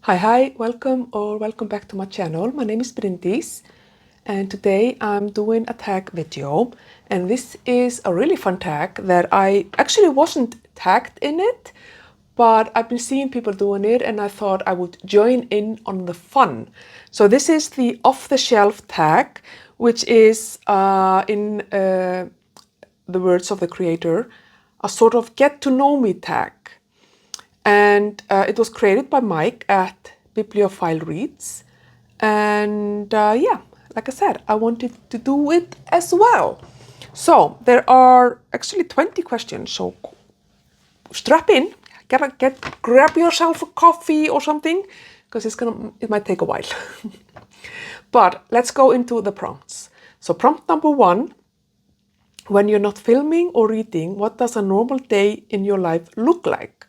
Hi, welcome back to my channel. My name is Bryndís and today I'm doing a tag video, and this is a really fun tag that I actually wasn't tagged in it, but I've been seeing people doing it and I thought I would join in on the fun. So this is the off-the-shelf tag, which is in the words of the creator, a sort of get to know me tag. And it was created by Mike at Bibliophile Reads. And yeah, like I said, I wanted to do it as well. So there are actually 20 questions. So strap in, grab yourself a coffee or something, because it might take a while. But let's go into the prompts. So prompt number 1, when you're not filming or reading, what does a normal day in your life look like?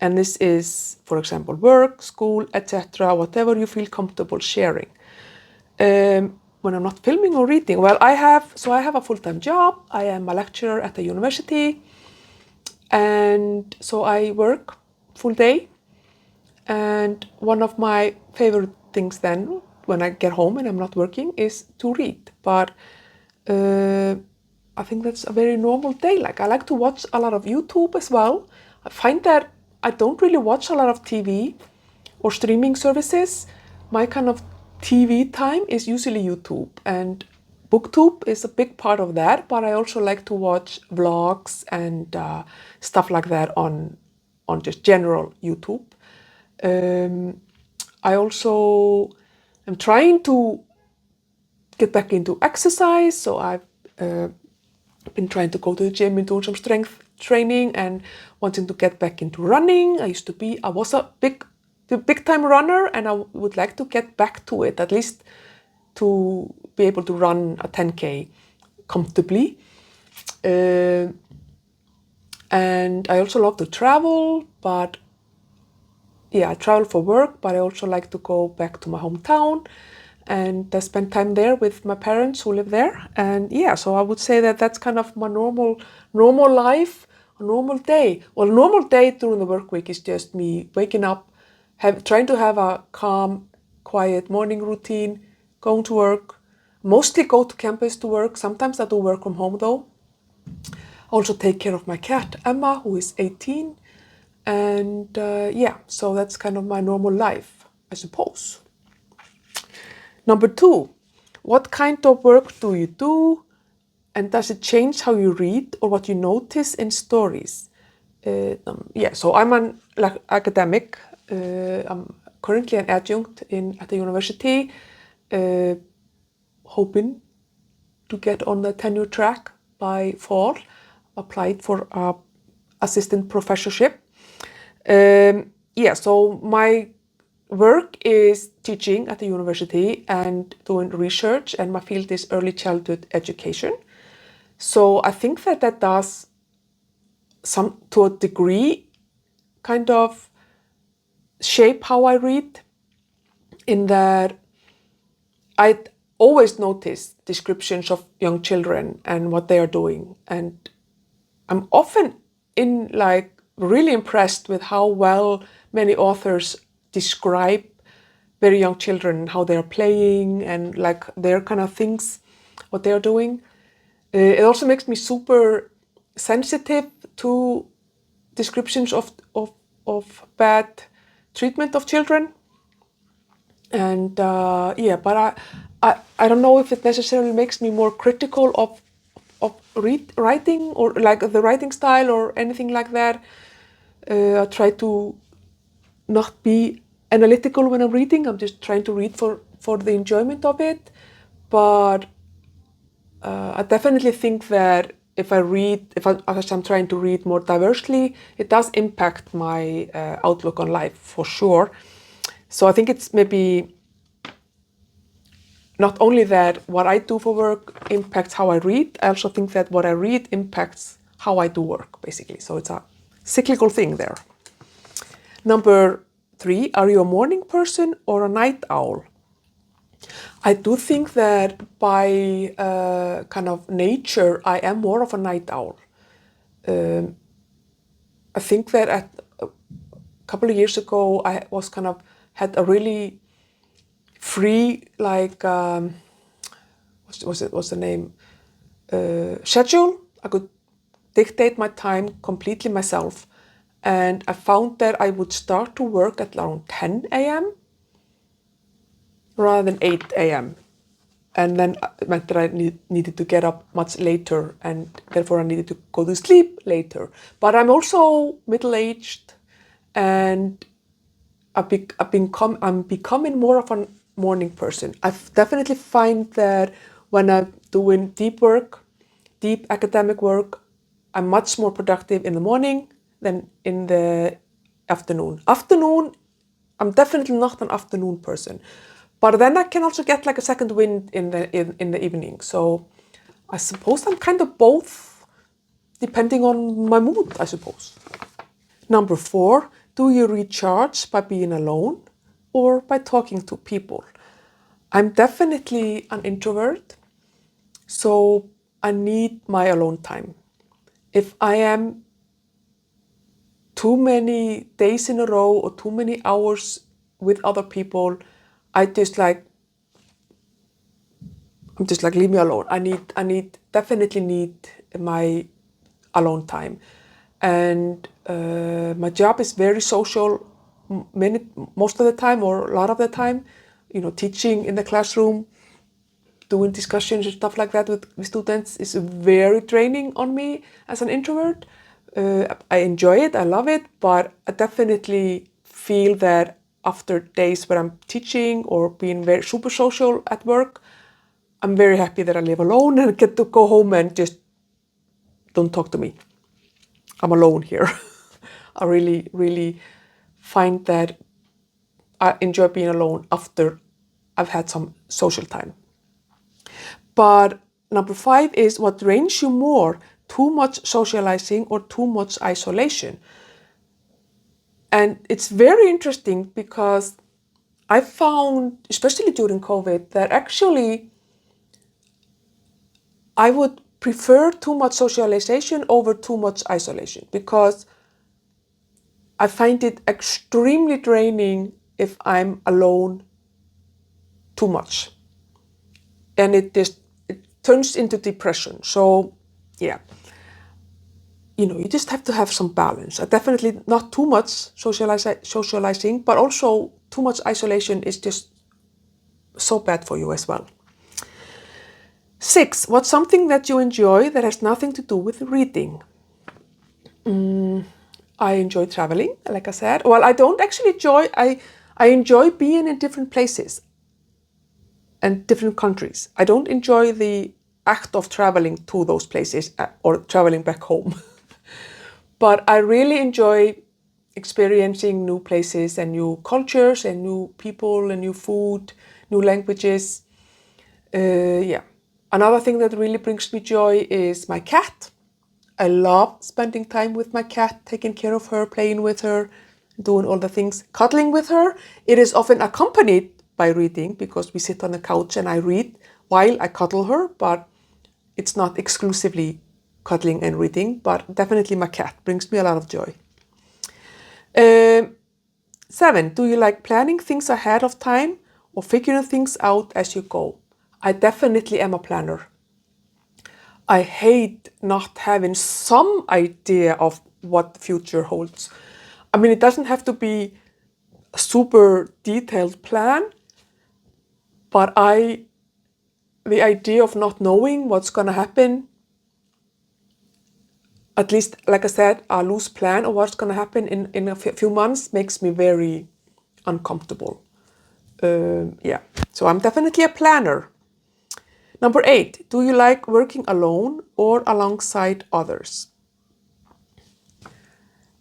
And this is, for example, work, school, etc., whatever you feel comfortable sharing. When I'm not filming or reading, well, I have a full-time job. I am a lecturer at a university, and so I work full day. And one of my favorite things then, when I get home and I'm not working, is to read. But I think that's a very normal day. Like, I like to watch a lot of YouTube as well. I find that I don't really watch a lot of TV or streaming services. My kind of TV time is usually YouTube, and BookTube is a big part of that, but I also like to watch vlogs and stuff like that on just general YouTube. I also am trying to get back into exercise, so I've been trying to go to the gym and do some strength training and wanting to get back into running. I was a big time runner, and I would like to get back to it, at least to be able to run a 10K comfortably. And I also love to travel, but yeah, I travel for work, but I also like to go back to my hometown and spend time there with my parents who live there. And yeah, so I would say that that's kind of my normal life, a normal day. Well, a normal day during the work week is just me waking up, trying to have a calm, quiet morning routine, going to work, mostly go to campus to work. Sometimes I do work from home though. I also take care of my cat, Emma, who is 18. And yeah, so that's kind of my normal life, I suppose. Number 2, what kind of work do you do, and does it change how you read or what you notice in stories? Yeah, so I'm an academic. I'm currently an adjunct at the university, hoping to get on the tenure track by fall. Applied for a assistant professorship. Yeah, so my work is teaching at the university and doing research, and my field is early childhood education. So I think that does to a degree, kind of shape how I read, in that I always notice descriptions of young children and what they are doing, and I'm often really impressed with how well many authors describe very young children, how they're playing and like their kind of things, what they're doing. It also makes me super sensitive to descriptions of bad treatment of children. And yeah, but I don't know if it necessarily makes me more critical of writing, or like the writing style or anything like that. I try to not be analytical when I'm reading. I'm just trying to read for the enjoyment of it. But I definitely think that if I'm trying to read more diversely, it does impact my outlook on life for sure. So I think it's maybe not only that what I do for work impacts how I read, I also think that what I read impacts how I do work, basically. So it's a cyclical thing there. Number 3, are you a morning person or a night owl? I do think that by kind of nature, I am more of a night owl. I think that a couple of years ago, I was kind of had a really free, like, what's the name, schedule. I could dictate my time completely myself. And I found that I would start to work at around 10 a.m. rather than 8 a.m. And then it meant that I needed to get up much later, and therefore I needed to go to sleep later. But I'm also middle-aged, and I'm becoming more of a morning person. I definitely find that when I'm doing deep work, deep academic work, I'm much more productive in the morning than in the afternoon. I'm definitely not an afternoon person. But then I can also get like a second wind in the evening. So I suppose I'm kind of both, depending on my mood, I suppose. Number 4, do you recharge by being alone or by talking to people? I'm definitely an introvert, so I need my alone time. If I am too many days in a row or too many hours with other people, I'm just like, leave me alone. Definitely need my alone time. And my job is very social most of the time, or a lot of the time, teaching in the classroom, doing discussions and stuff like that with students is very draining on me as an introvert. I enjoy it, I love it, but I definitely feel that after days where I'm teaching or being very super social at work, I'm very happy that I live alone and get to go home and just don't talk to me. I'm alone here. I really, really find that I enjoy being alone after I've had some social time. But number 5 is, what drains you more, too much socializing or too much isolation? And it's very interesting because I found, especially during COVID, that actually I would prefer too much socialization over too much isolation, because I find it extremely draining if I'm alone too much. And it turns into depression. So yeah, you just have to have some balance. Definitely not too much socializing, but also too much isolation is just so bad for you as well. 6, what's something that you enjoy that has nothing to do with reading? I enjoy traveling, like I said. Well, I don't actually I enjoy being in different places and different countries. I don't enjoy the act of traveling to those places or traveling back home. But I really enjoy experiencing new places and new cultures and new people and new food, new languages. Yeah. Another thing that really brings me joy is my cat. I love spending time with my cat, taking care of her, playing with her, doing all the things, cuddling with her. It is often accompanied by reading, because we sit on the couch and I read while I cuddle her, but it's not exclusively cuddling and reading, but definitely my cat brings me a lot of joy. 7, do you like planning things ahead of time or figuring things out as you go? I definitely am a planner. I hate not having some idea of what the future holds. I mean, it doesn't have to be a super detailed plan, but the idea of not knowing what's going to happen, at least, like I said, a loose plan of what's going to happen in a few months makes me very uncomfortable. Yeah, so I'm definitely a planner. Number 8, do you like working alone or alongside others?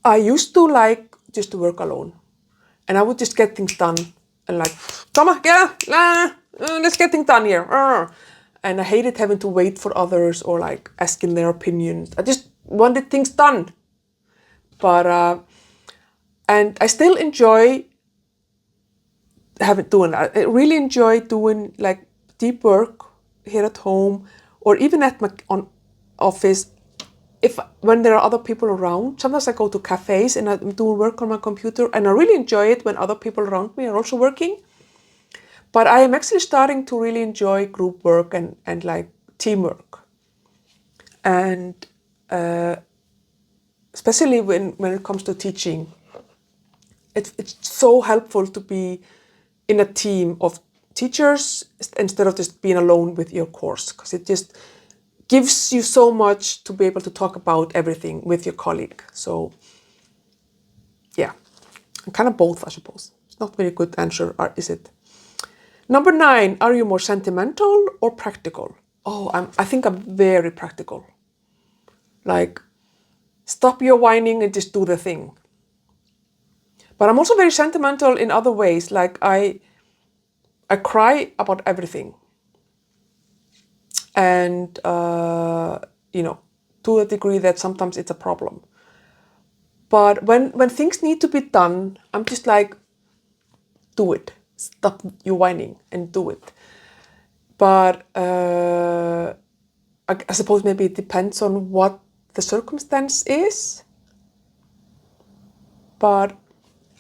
I used to like just to work alone, and I would just get things done and like, come on, let's get things done here. And I hated having to wait for others or like asking their opinions. I just wanted things done. But and I still enjoy doing that. I really enjoy doing like deep work here at home or even at my office when there are other people around, sometimes I go to cafes and I'm doing work on my computer, and I really enjoy it when other people around me are also working. But I am actually starting to really enjoy group work and like teamwork. And especially when it comes to teaching, it's so helpful to be in a team of teachers instead of just being alone with your course, because it just gives you so much to be able to talk about everything with your colleague. So yeah, kind of both, I suppose. It's not a very good answer, is it? Number 9, are you more sentimental or practical? Oh, I think I'm very practical. Like, stop your whining and just do the thing. But I'm also very sentimental in other ways. Like I cry about everything. And, to a degree that sometimes it's a problem. But when things need to be done, I'm just like, do it. Stop your whining and do it. But I suppose maybe it depends on what the circumstance is. But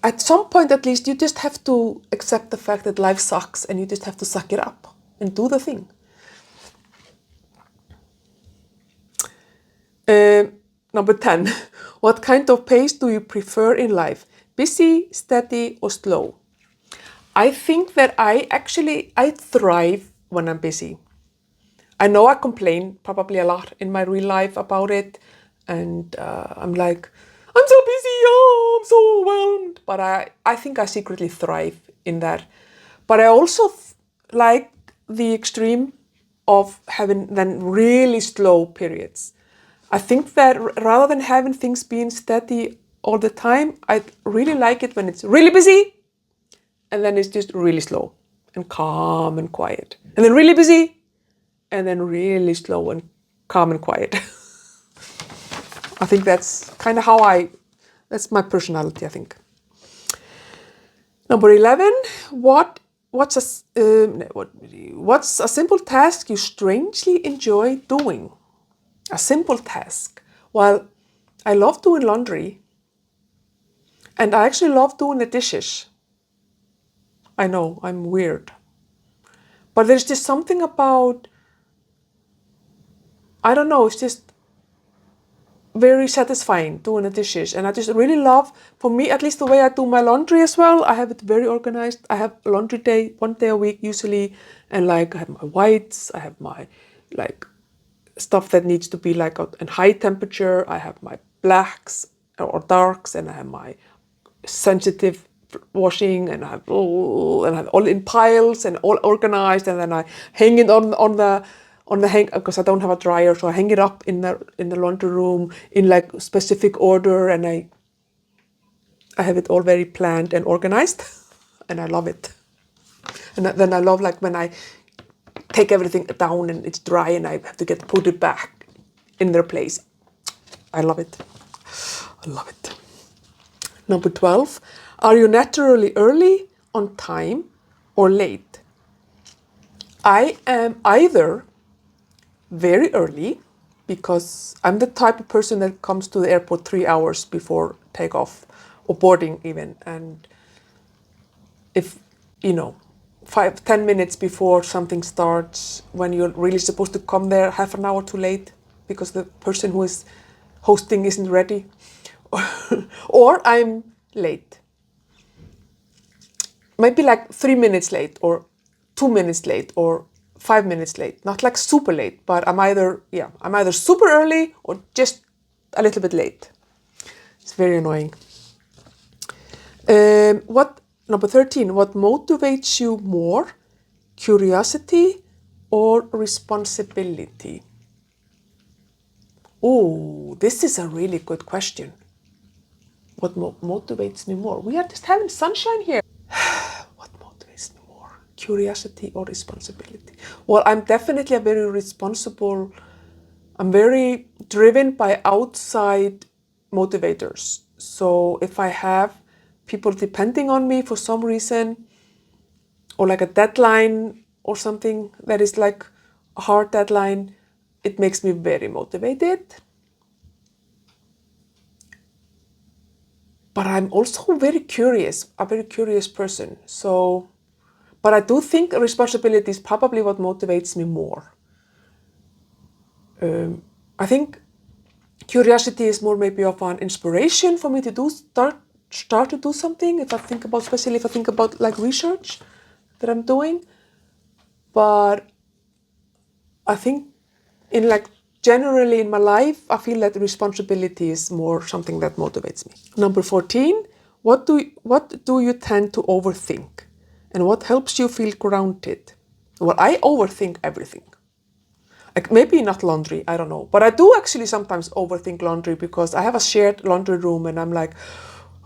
at some point, at least, you just have to accept the fact that life sucks and you just have to suck it up and do the thing. Number 10, what kind of pace do you prefer in life? Busy, steady, or slow? I think that I thrive when I'm busy. I know I complain probably a lot in my real life about it. And I'm like, I'm so busy, oh, I'm so overwhelmed. But I think I secretly thrive in that. But I also like the extreme of having then really slow periods. I think that rather than having things being steady all the time, I really like it when it's really busy and then it's just really slow and calm and quiet. And then really busy and then really slow and calm and quiet. I think that's kind of that's my personality, I think. Number 11, what's a simple task you strangely enjoy doing? A simple task. Well, I love doing laundry, and I actually love doing the dishes. I know, I'm weird. But there's just something about, I don't know, it's just very satisfying doing the dishes. And I just really love, for me, at least the way I do my laundry as well, I have it very organized. I have a laundry day, 1 day a week usually. And like, I have my whites, I have my like stuff that needs to be like in high temperature. I have my blacks or darks, and I have my sensitive washing, and I have all in piles and all organized, and then I hang it on the hang, because I don't have a dryer, so I hang it up in the laundry room in like specific order, and I have it all very planned and organized, and I love it. And then I love like when I take everything down and it's dry and I have to put it back in their place. I love it. I love it. Number 12, are you naturally early, on time, or late? I am either very early, because I'm the type of person that comes to the airport 3 hours before takeoff or boarding even. And if, 5-10 minutes before something starts, when you're really supposed to come there half an hour too late because the person who is hosting isn't ready, or I'm late. Maybe like 3 minutes late or 2 minutes late or 5 minutes late. Not like super late, but I'm either super early or just a little bit late. It's very annoying. Number 13, what motivates you more? Curiosity or responsibility? Oh, this is a really good question. What motivates me more? We are just having sunshine here. What motivates me more? Curiosity or responsibility? Well, I'm definitely I'm very driven by outside motivators. So if I have people depending on me for some reason, or like a deadline or something that is like a hard deadline, it makes me very motivated. But I'm also very curious, a very curious person. So, but I do think responsibility is probably what motivates me more. I think curiosity is more maybe of an inspiration for me to start to do something. Especially if I think about like research that I'm doing. But I think generally in my life, I feel that responsibility is more something that motivates me. Number 14, what do you tend to overthink? And what helps you feel grounded? Well, I overthink everything. Like maybe not laundry, I don't know. But I do actually sometimes overthink laundry because I have a shared laundry room and I'm like,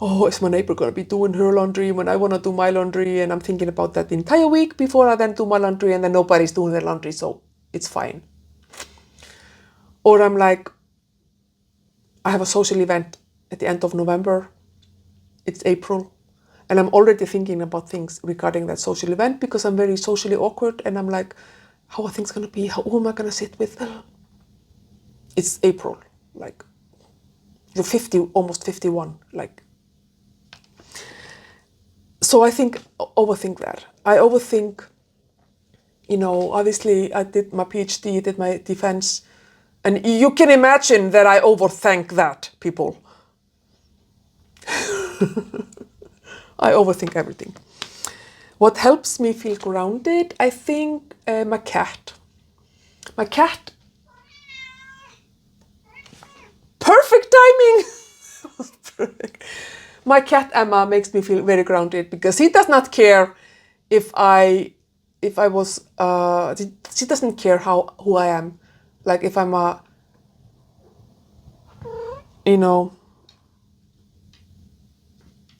oh, is my neighbor going to be doing her laundry when I want to do my laundry? And I'm thinking about that the entire week before I then do my laundry, and then nobody's doing their laundry, so it's fine. Or I'm like, I have a social event at the end of November. It's April. And I'm already thinking about things regarding that social event because I'm very socially awkward. And I'm like, how are things going to be? Who am I going to sit with? It's April. Like, you're 50, almost 51. Like, so I overthink that. I overthink, obviously I did my PhD, did my defense. And you can imagine that I overthink that, people. I overthink everything. What helps me feel grounded? I think my cat. My cat. Perfect timing. Perfect. My cat Emma makes me feel very grounded because he does not care if I was. She doesn't care who I am. Like if I'm a,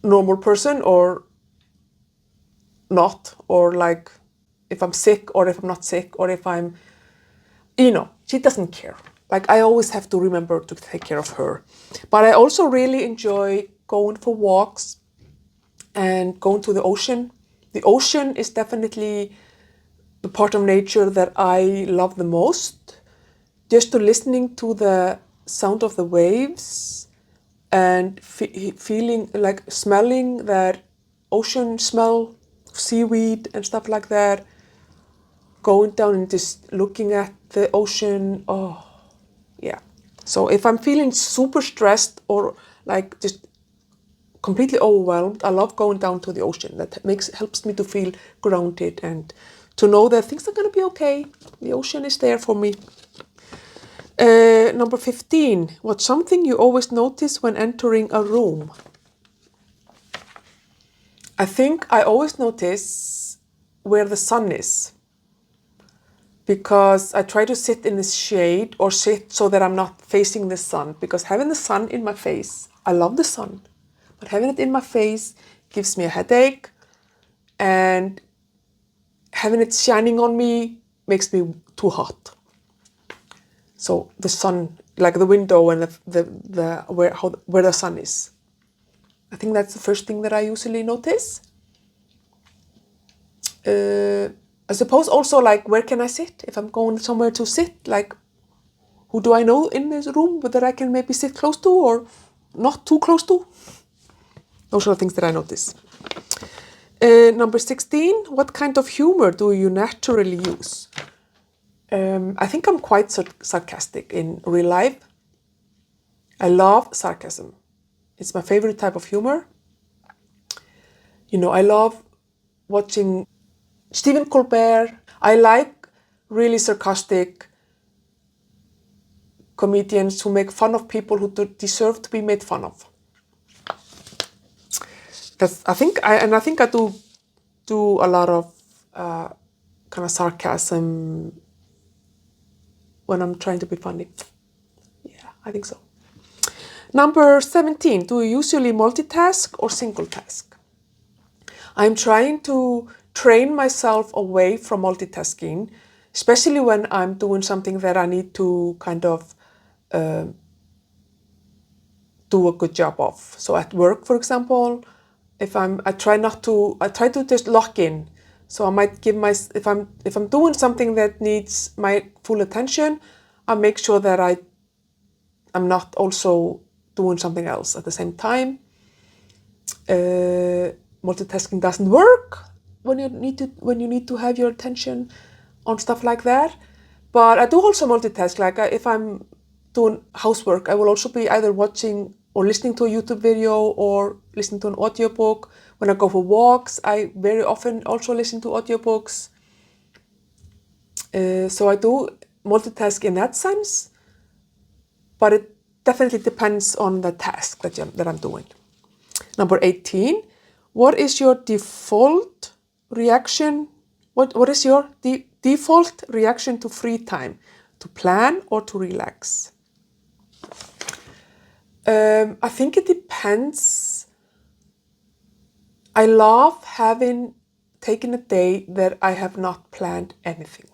normal person or not, or like if I'm sick or if I'm not sick, or if I'm, she doesn't care. Like I always have to remember to take care of her. But I also really enjoy going for walks and going to the ocean. The ocean is definitely the part of nature that I love the most. Just to listening to the sound of the waves and feeling, like smelling that ocean smell, seaweed and stuff like that. Going down and just looking at the ocean. Oh, yeah. So if I'm feeling super stressed or like just completely overwhelmed, I love going down to the ocean. That helps me to feel grounded and to know that things are going to be okay. The ocean is there for me. Number 15, what's something you always notice when entering a room? I think I always notice where the sun is, because I try to sit in the shade or sit so that I'm not facing the sun, because having the sun in my face, I love the sun, but having it in my face gives me a headache, and having it shining on me makes me too hot. So the sun, like the window and where the sun is. I think that's the first thing that I usually notice. I suppose also like where can I sit? If I'm going somewhere to sit, like who do I know in this room that I can maybe sit close to or not too close to? Those are the things that I notice. Number 16, what kind of humor do you naturally use? I think I'm quite sarcastic in real life. I love sarcasm. It's my favorite type of humor. I love watching Stephen Colbert. I like really sarcastic comedians who make fun of people who deserve to be made fun of. I think I do a lot of kind of sarcasm when I'm trying to be funny. Yeah, I think so. Number 17, do you usually multitask or single task? I'm trying to train myself away from multitasking, especially when I'm doing something that I need to kind of do a good job of. So at work, for example, I try to just lock in. So I might if I'm doing something that needs my full attention, I make sure that I'm not also doing something else at the same time. multitasking doesn't work when you need to have your attention on stuff like that. But I do also multitask. Like if I'm doing housework, I will also be either watching or listening to a YouTube video or listening to an audiobook. When I go for walks, I very often also listen to audiobooks. So I do multitask in that sense, but it definitely depends on the task that I'm doing. Number 18, what is your default reaction? What is your default reaction to free time? To plan or to relax? I think it depends. I love having taken a day that I have not planned anything.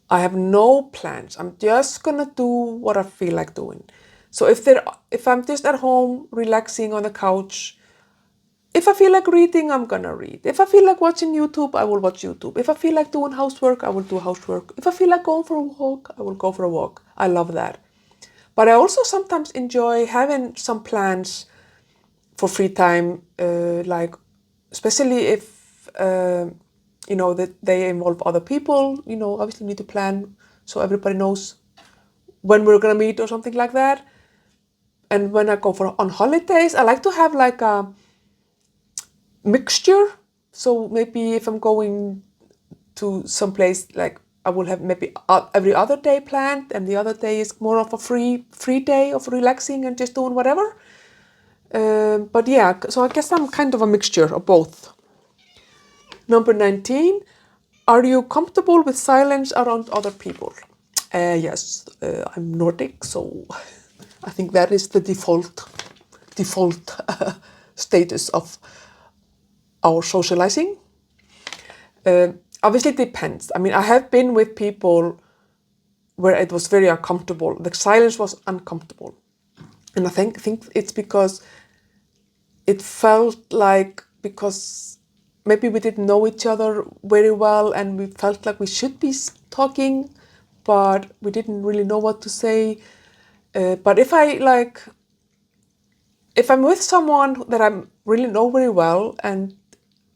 I have no plans. I'm just gonna do what I feel like doing. So if I'm just at home relaxing on the couch, if I feel like reading, I'm gonna read. If I feel like watching YouTube, I will watch YouTube. If I feel like doing housework, I will do housework. If I feel like going for a walk, I will go for a walk. I love that. But I also sometimes enjoy having some plans for free time, like especially if that they involve other people. Obviously need to plan so everybody knows when we're gonna meet or something like that. And when I go on holidays, I like to have like a mixture. So maybe if I'm going to some place, like I will have maybe every other day planned, and the other day is more of a free day of relaxing and just doing whatever. But yeah, so I guess I'm kind of a mixture of both. Number 19, are you comfortable with silence around other people? Yes, I'm Nordic, so I think that is the default status of our socializing. Obviously, it depends. I mean, I have been with people where it was very uncomfortable. The silence was uncomfortable. And I think it's because it felt like, because maybe we didn't know each other very well and we felt like we should be talking, but we didn't really know what to say. But if I'm with someone that I really know very well and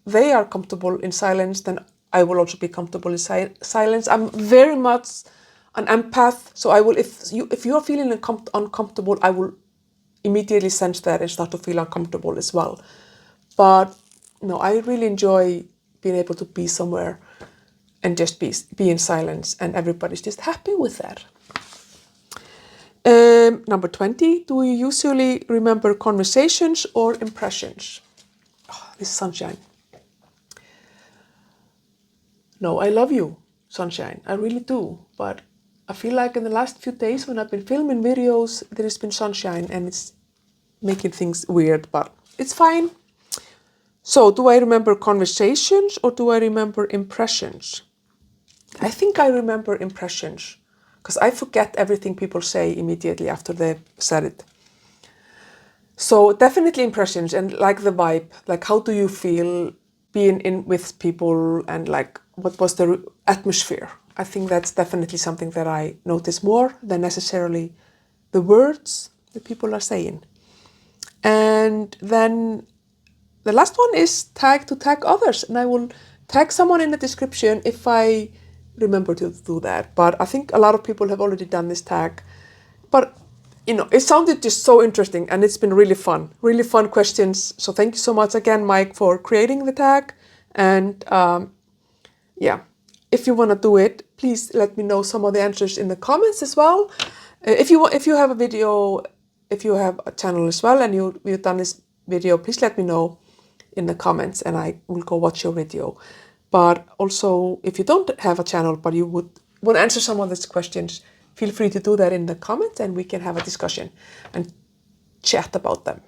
they are comfortable in silence, then I will also be comfortable in silence. I'm very much an empath, so I will, if you are feeling uncomfortable, I will immediately sense that and start to feel uncomfortable as well. But no, I really enjoy being able to be somewhere and just be in silence, and everybody's just happy with that. Number 20, do you usually remember conversations or impressions? Oh, this is Sunshine. No, I love you, Sunshine. I really do. But I feel like in the last few days when I've been filming videos, there has been sunshine and it's making things weird, but it's fine. So, do I remember conversations or do I remember impressions? I think I remember impressions because I forget everything people say immediately after they've said it. So definitely impressions and like the vibe, like how do you feel being in with people and like what was the atmosphere? I think that's definitely something that I notice more than necessarily the words that people are saying. And then the last one is tag others, and I will tag someone in the description if I remember to do that. But I think a lot of people have already done this tag. But it sounded just so interesting and it's been really fun questions. So thank you so much again, Mike, for creating the tag. And if you want to do it, please let me know some of the answers in the comments as well. If you have a video, if you have a channel as well and you've done this video, please let me know in the comments and I will go watch your video. But also, if you don't have a channel but you would want to answer some of these questions, feel free to do that in the comments and we can have a discussion and chat about them.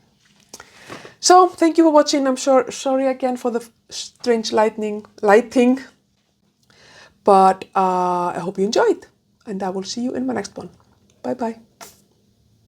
So thank you for watching. I'm sorry again for the strange lighting, but I hope you enjoyed and I will see you in my next one. Bye bye.